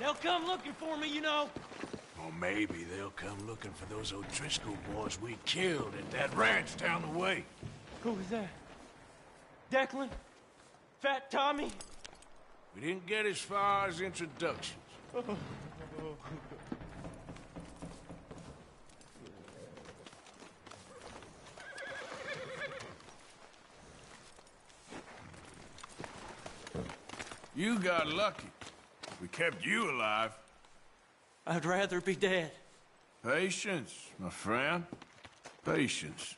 They'll come looking for me, you know. Or maybe they'll come looking for those O'Driscoll boys we killed at that ranch down the way. Who was that? Declan? Fat Tommy? We didn't get as far as introductions. You got lucky. We kept you alive. I'd rather be dead. Patience, my friend. Patience.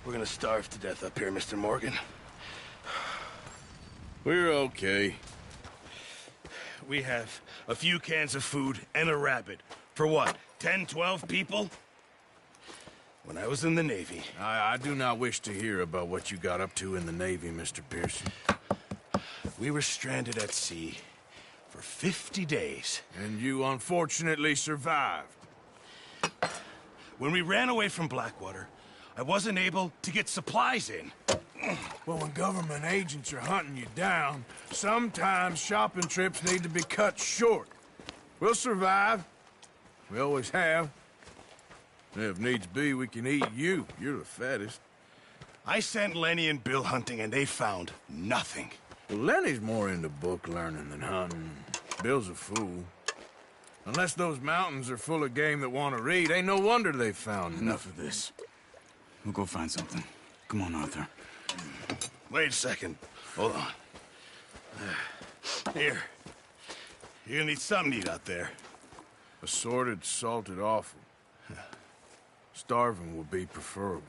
We're gonna starve to death up here, Mr. Morgan. We're okay. We have a few cans of food and a rabbit. For what, 10, 12 people? When I was in the Navy... I do not wish to hear about what you got up to in the Navy, Mr. Pearson. We were stranded at sea for 50 days. And you unfortunately survived. When we ran away from Blackwater, I wasn't able to get supplies in. Well, when government agents are hunting you down, sometimes shopping trips need to be cut short. We'll survive. We always have. If needs be, we can eat you. You're the fattest. I sent Lenny and Bill hunting, and they found nothing. Well, Lenny's more into book learning than hunting. Bill's a fool. Unless those mountains are full of game that want to read, ain't no wonder they found Enough of this. We'll go find something. Come on, Arthur. Wait a second. Hold on. Here. You're gonna need something to eat out there. Assorted, salted offal. Starving would be preferable.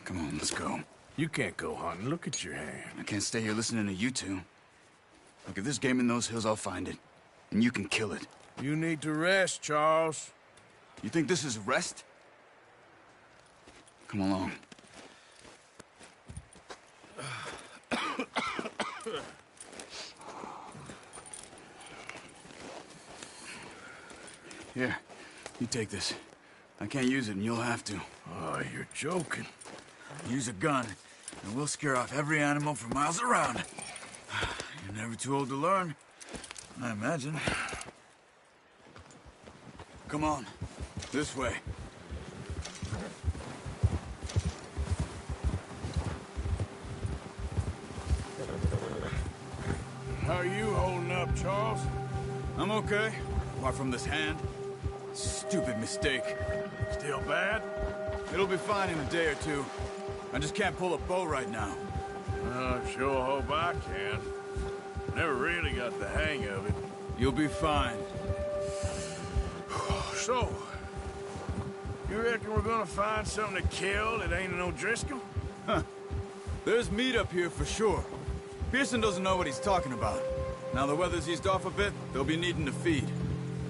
Come on, let's go. You can't go hunting. Look at your hand. I can't stay here listening to you two. Look, if there's game in those hills, I'll find it. And you can kill it. You need to rest, Charles. You think this is rest? Come along. Here, you take this. I can't use it, and you'll have to. Oh, you're joking. Use a gun, and we'll scare off every animal for miles around. You're never too old to learn, I imagine. Come on, this way. How are you holding up, Charles? I'm okay, apart from this hand. Stupid mistake. Still bad? It'll be fine in a day or two. I just can't pull a bow right now. I sure hope I can. Never really got the hang of it. You'll be fine. So, you reckon we're gonna find something to kill that ain't an O'Driscoll? Huh. There's meat up here for sure. Pearson doesn't know what he's talking about. Now the weather's eased off a bit, they'll be needing to feed.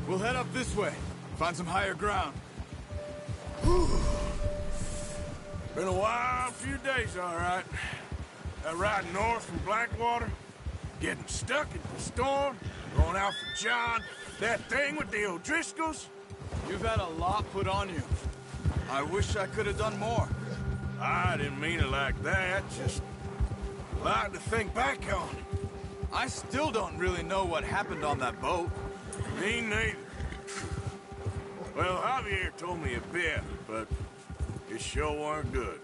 We'll head up this way, find some higher ground. Been a wild few days, all right. That ride north from Blackwater, getting stuck in the storm, going out for John, that thing with the O'Driscolls. You've had a lot put on you. I wish I could have done more. I didn't mean it like that, just a lot to think back on. I still don't really know what happened on that boat. Me neither. Well, Javier told me a bit, but it sure weren't good.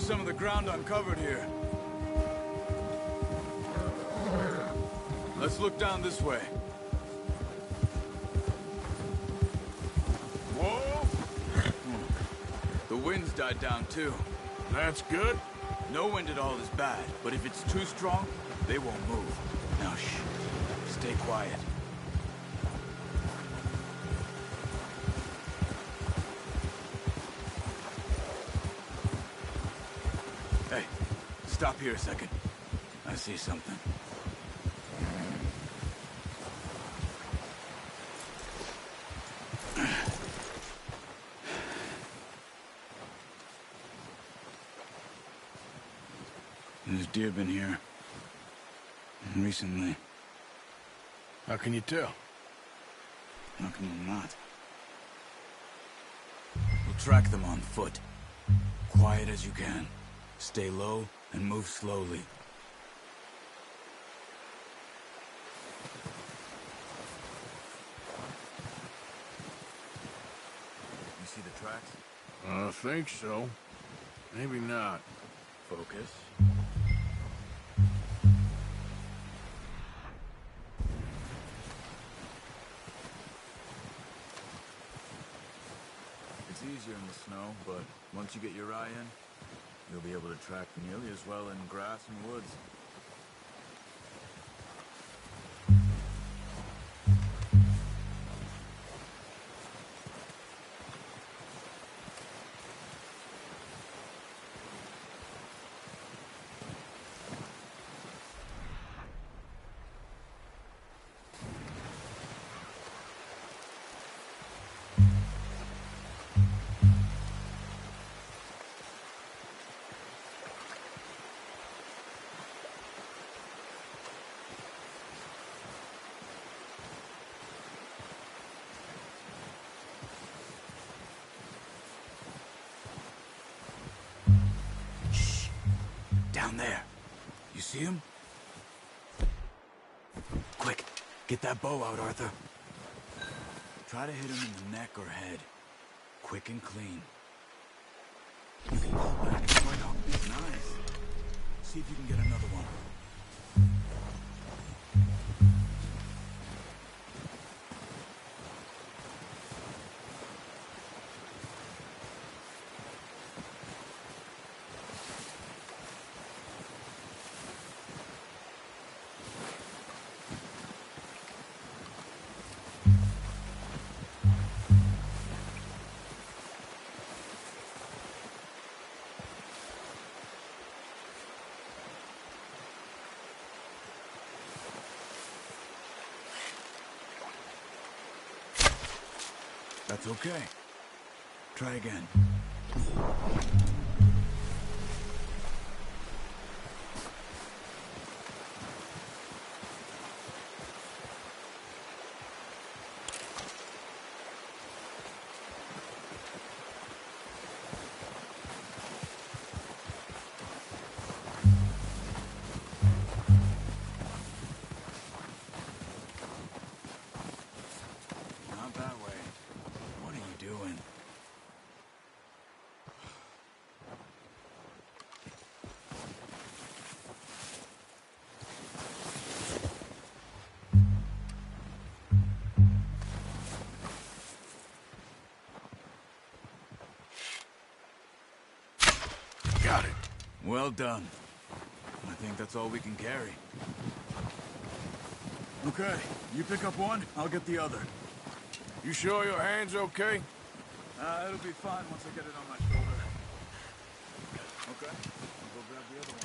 some of the ground uncovered here. Let's look down this way. Whoa! The wind's died down too. That's good. No wind at all is bad, but if it's too strong, they won't move. Now shh. Stay quiet. Hey, stop here a second. I see something. There's deer been here. Recently. How can you tell? How can you not? We'll track them on foot. Quiet as you can. Stay low and move slowly. You see the tracks? I think so. Maybe not. Focus. It's easier in the snow, but once you get your eye in, you'll be able to track nearly as well in grass and woods. Down there. You see him? Quick, get that bow out, Arthur. Try to hit him in the neck or head. Quick and clean. You can pull back and right up. Nice. See if you can get another one. That's okay. Try again. Not that way. What are you doing? Got it. Well done. I think that's all we can carry. Okay, you pick up one, I'll get the other. You sure your hand's okay? It'll be fine once I get it on my shoulder. Okay, I'll go grab the other one.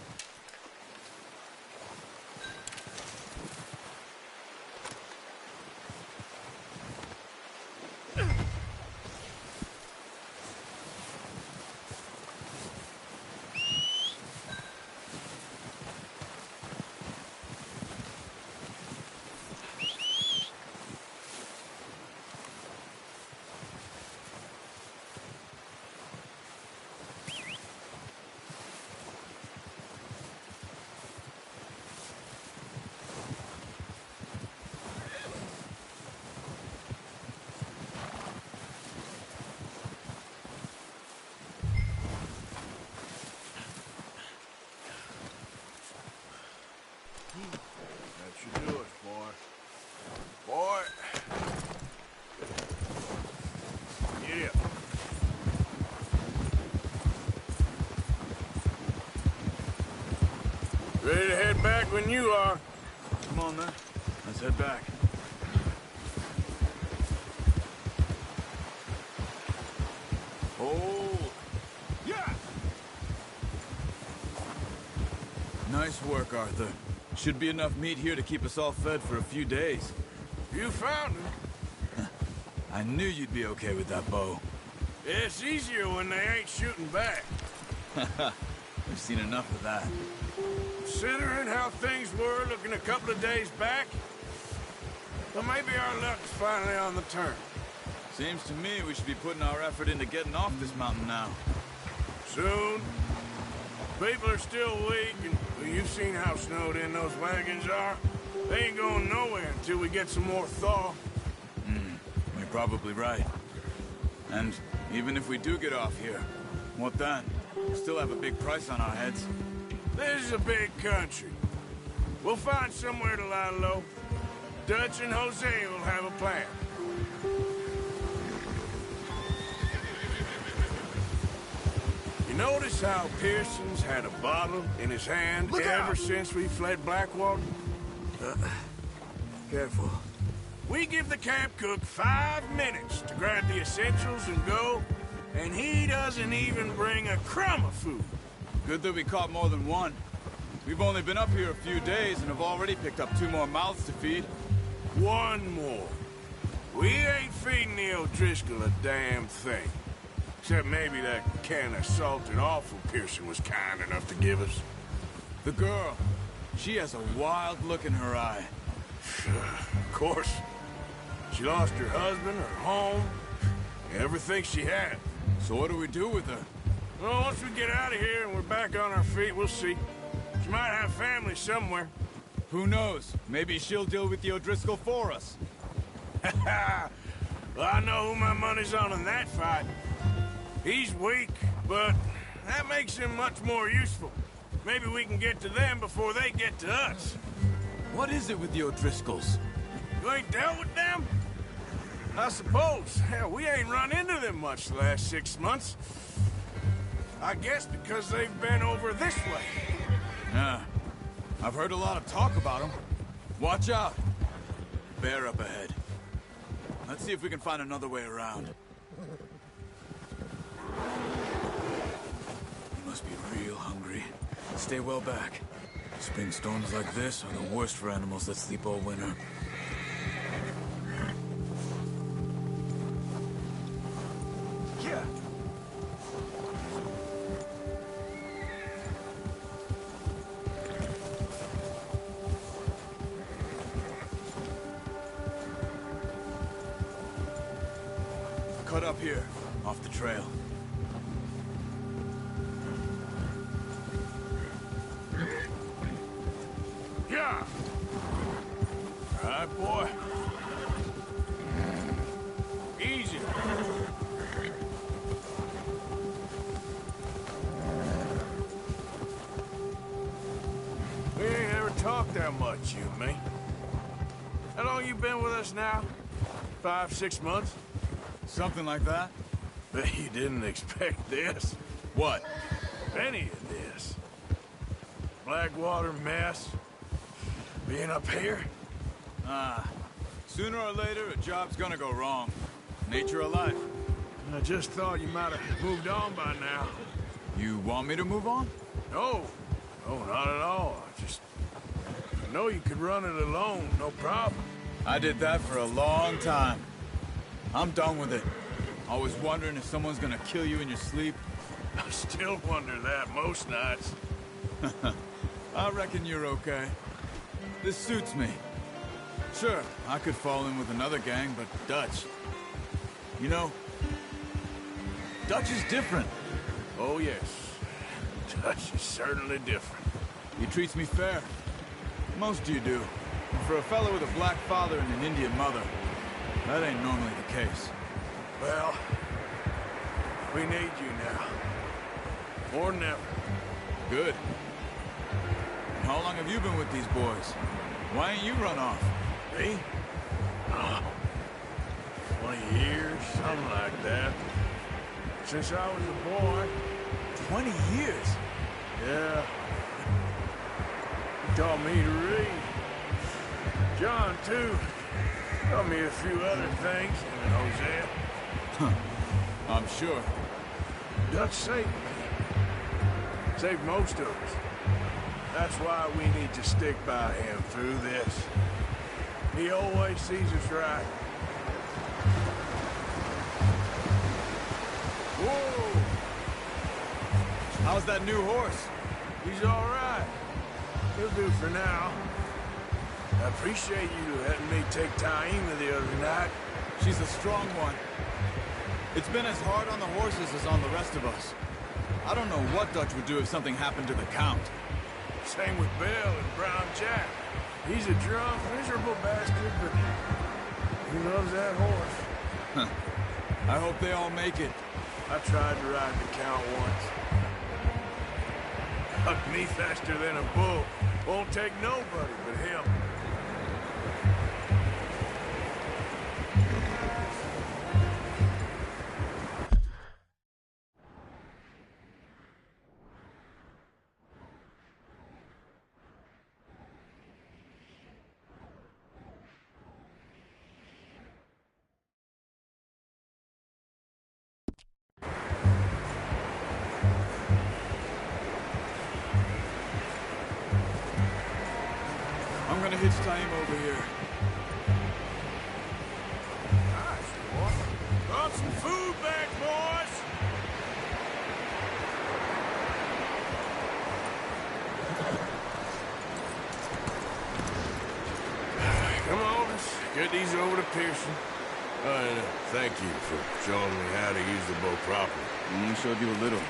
That should do it, boy. Boy! Get up. Ready to head back when you are. Come on, then. Let's head back. Oh! Yeah! Nice work, Arthur. Should be enough meat here to keep us all fed for a few days. You found him. I knew you'd be okay with that bow. It's easier when they ain't shooting back. We've seen enough of that. Considering how things were looking a couple of days back, well, maybe our luck's finally on the turn. Seems to me we should be putting our effort into getting off this mountain now. Soon. People are still weak, and well, you've seen how snowed in those wagons are. They ain't going nowhere until we get some more thaw. You're probably right. And even if we do get off here, what then? We still have a big price on our heads. This is a big country. We'll find somewhere to lie low. Dutch and Jose will have a plan. You notice how Pearson's had a bottle in his hand ever since we fled Blackwater? Careful. We give the camp cook 5 minutes to grab the essentials and go, and he doesn't even bring a crumb of food. Good that we caught more than one. We've only been up here a few days and have already picked up 2 more mouths to feed. 1 more. We ain't feeding the O'Driscoll a damn thing. Except maybe that can of salted offal Pearson was kind enough to give us. The girl, she has a wild look in her eye. Of course. She lost her husband, her home, everything she had. So what do we do with her? Well, once we get out of here and we're back on our feet, we'll see. She might have family somewhere. Who knows? Maybe she'll deal with the O'Driscoll for us. Well, I know who my money's on in that fight. He's weak, but that makes him much more useful. Maybe we can get to them before they get to us. What is it with the O'Driscolls? You ain't dealt with them? I suppose. Hell, we ain't run into them much the last 6 months. I guess because they've been over this way. Yeah. I've heard a lot of talk about them. Watch out. Bear up ahead. Let's see if we can find another way around. You must be real hungry. Stay well back. Spring storms like this are the worst for animals that sleep all winter. Yeah. Cut up here, off the trail. Yeah. All right, boy. Easy. We ain't ever talked that much, you and me. How long you been with us now? 5, 6 months? Something like that? Bet you didn't expect this. What? Any of this. Blackwater mess. Being up here. Sooner or later, a job's gonna go wrong. Nature of life. I just thought you might have moved on by now. You want me to move on? No. No, not at all. I know you could run it alone, no problem. I did that for a long time. I'm done with it. Always wondering if someone's gonna kill you in your sleep. I still wonder that most nights. I reckon you're okay. This suits me. Sure, I could fall in with another gang, but Dutch... You know, Dutch is different. Oh, yes. Dutch is certainly different. He treats me fair. Most of you do. And for a fellow with a black father and an Indian mother, that ain't normally the case. Well, we need you now. More than ever. Good. How long have you been with these boys? Why ain't you run off? Me? 20 years, something like that. Since I was a boy. 20 years? Yeah. He taught me to read. John, too. Taught me a few other things, him and Hosea. I'm sure. Dutch saved me. Saved most of us. That's why we need to stick by him through this. He always sees us right. Whoa! How's that new horse? He's all right. He'll do for now. I appreciate you letting me take Taima the other night. She's a strong one. It's been as hard on the horses as on the rest of us. I don't know what Dutch would do if something happened to the Count. Same with Bill and Brown Jack. He's a drunk, miserable bastard, but he loves that horse. I hope they all make it. I tried to ride the Count once. Hucked me faster than a bull. Won't take nobody but him. I'm gonna hitch Taima over here. Nice, boy. Brought some food back, boys. Come on, let's get these over to Pearson. And thank you for showing me how to use the bow properly. I only showed you a little.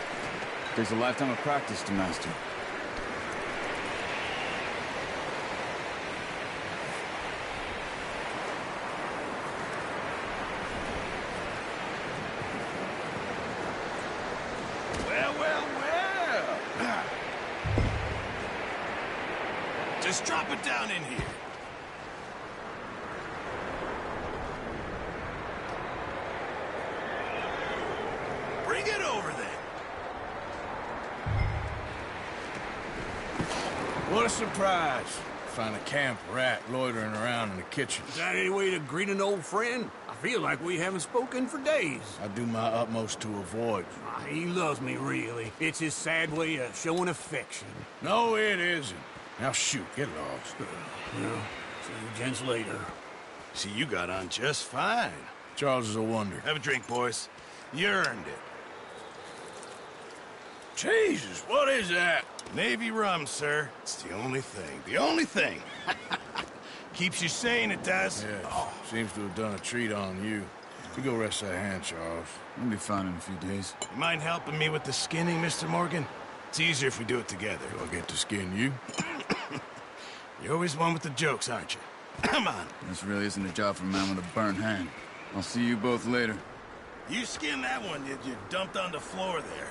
Takes a lifetime of practice to master. Well. Just drop it down in here. Bring it over then. What a surprise. Find a camp rat loitering around in the kitchen. Is that any way to greet an old friend? I feel like we haven't spoken for days. I do my utmost to avoid you. He loves me, really. It's his sad way of showing affection. No, it isn't. Now shoot, get lost. Well, see you gents later. See, you got on just fine. Charles is a wonder. Have a drink, boys. You earned it. Jesus, what is that? Navy rum, sir. It's the only thing. The only thing. Keeps you sane, it does. Yeah, seems to have done a treat on you. You go rest that hand, Charles. We'll be fine in a few days. You mind helping me with the skinning, Mr. Morgan? It's easier if we do it together. Do I get to skin you? You're always one with the jokes, aren't you? Come on. This really isn't a job for a man with a burnt hand. I'll see you both later. You skin that one you dumped on the floor there.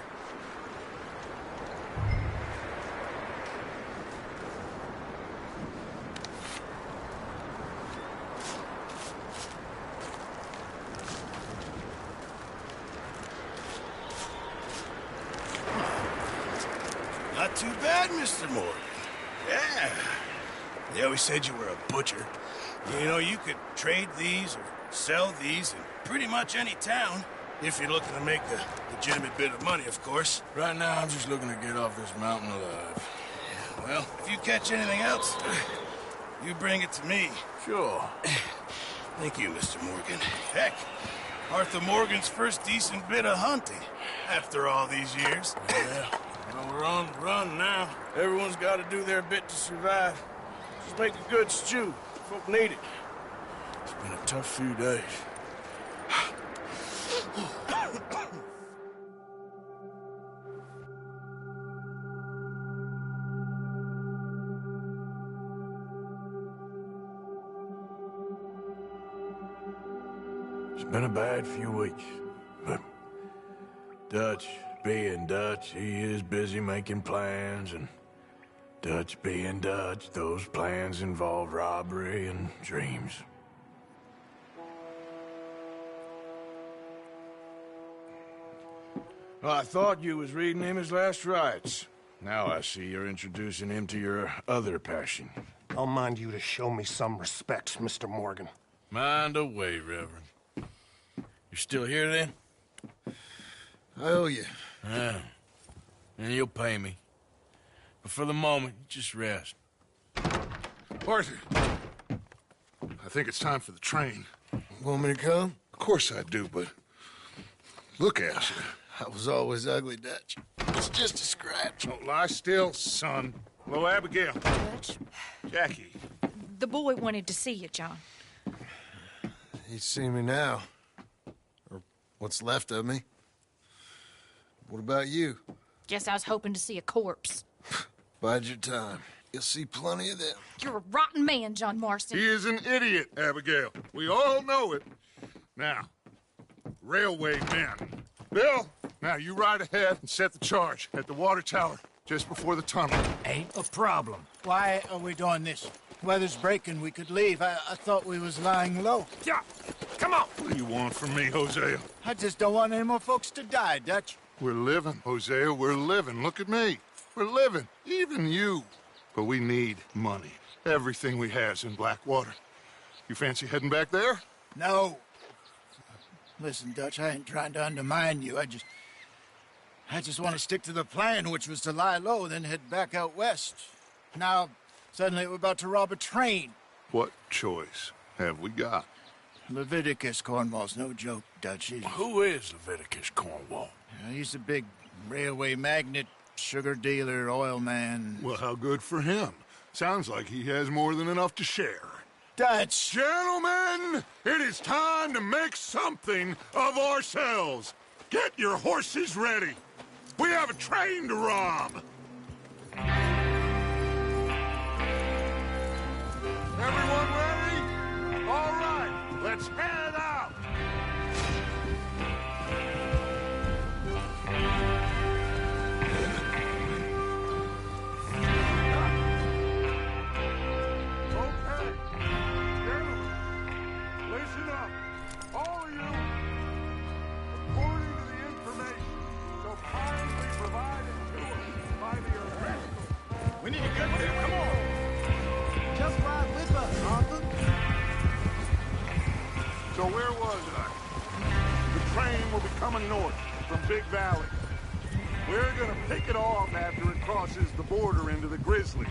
Not too bad, Mr. Morgan. Yeah. They always said you were a butcher. You know, you could trade these or sell these in pretty much any town. If you're looking to make a legitimate bit of money, of course. Right now, I'm just looking to get off this mountain alive. Well, if you catch anything else, you bring it to me. Sure. Thank you, Mr. Morgan. Heck, Arthur Morgan's first decent bit of hunting after all these years. Yeah. Well, we're on the run now. Everyone's got to do their bit to survive. Just make a good stew. Folk need it. It's been a tough few days. It's been a bad few weeks, but Dutch, being Dutch, he is busy making plans, and Dutch being Dutch, those plans involve robbery and dreams. Well, I thought you was reading him his last rites. Now I see you're introducing him to your other passion. I'll mind you to show me some respect, Mr. Morgan. Mind away, Reverend. You're still here, then? I owe you. Yeah. And you'll pay me. But for the moment, just rest. Arthur, I think it's time for the train. Want me to come? Of course I do, but look at you. I was always ugly, Dutch. It's just a scratch. Don't lie still, son. Hello, Abigail. Dutch, Jackie. the boy wanted to see you, John. He's seen me now. Or what's left of me. What about you? Guess I was hoping to see a corpse. Bide your time. You'll see plenty of them. You're a rotten man, John Marston. He is an idiot, Abigail. We all know it. Now, railway men. Bill, now you ride ahead and set the charge at the water tower just before the tunnel. Ain't a problem. Why are we doing this? Weather's breaking, we could leave. I thought we was lying low. Yeah, come on. What do you want from me, Hosea? I just don't want any more folks to die, Dutch. We're living, Hosea, we're living. Look at me. We're living, even you. But we need money. Everything we has in Blackwater. You fancy heading back there? No. Listen, Dutch, I ain't trying to undermine you. I just want to stick to the plan, which was to lie low, then head back out west. Now, suddenly we're about to rob a train. What choice have we got? Leviticus Cornwall's no joke, Dutch. Who is Leviticus Cornwall? He's a big railway magnate, sugar dealer, oil man. Well, how good for him. Sounds like he has more than enough to share. Dutch! Gentlemen, it is time to make something of ourselves. Get your horses ready. We have a train to rob. Everyone ready? All right, let's head out. Okay, gentlemen, listen up. All of you, according to the information so kindly provided to us by the original. We need to get there. Come on. Just ride with us, Arthur. So where was I? The train will be coming north from Big Valley. We're gonna pick it off after it crosses the border into the Grizzlies.